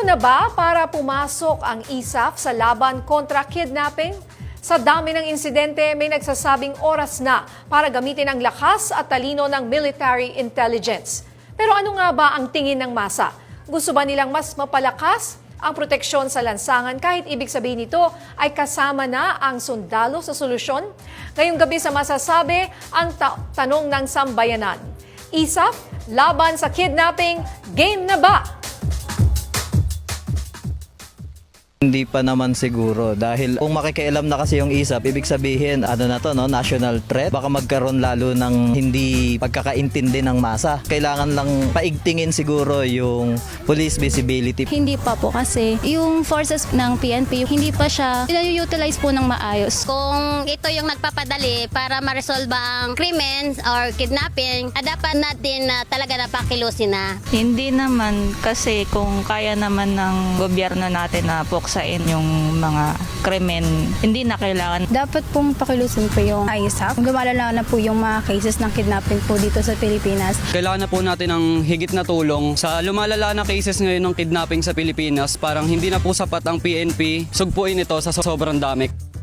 Listo na ba para pumasok ang ISAF sa laban kontra kidnapping? Sa dami ng insidente, may nagsasabing oras na para gamitin ang lakas at talino ng military intelligence. Pero ano nga ba ang tingin ng masa? Gusto ba nilang mas mapalakas ang proteksyon sa lansangan kahit ibig sabihin nito ay kasama na ang sundalo sa solusyon? Ngayong gabi sa Masasabi, ang tanong ng sambayanan. ISAF, laban sa kidnapping, game na ba? Hindi pa naman siguro dahil kung makikialam na kasi yung ISAF, ibig sabihin ano na to, no, national threat. Baka magkaroon lalo ng hindi pagkakaintindi ng masa. Kailangan lang paigtingin siguro yung police visibility. Hindi pa po kasi yung forces ng PNP hindi pa siya i-utilize po ng maayos. Kung ito yung nagpapadali para ma-resolve ang krimen or kidnapping, dapat natin talaga napakilusin na. Hindi naman kasi kung kaya naman ng gobyerno natin na puksain yung mga krimen, hindi na kailangan. Dapat pong pakilusin po yung ISAF. Lumalala na po yung mga cases ng kidnapping po dito sa Pilipinas. Kailangan na po natin ng higit na tulong sa lumalala na cases ngayon ng kidnapping sa Pilipinas. Parang hindi na po sapat ang PNP. Sugpuin ito sa sobrang dami.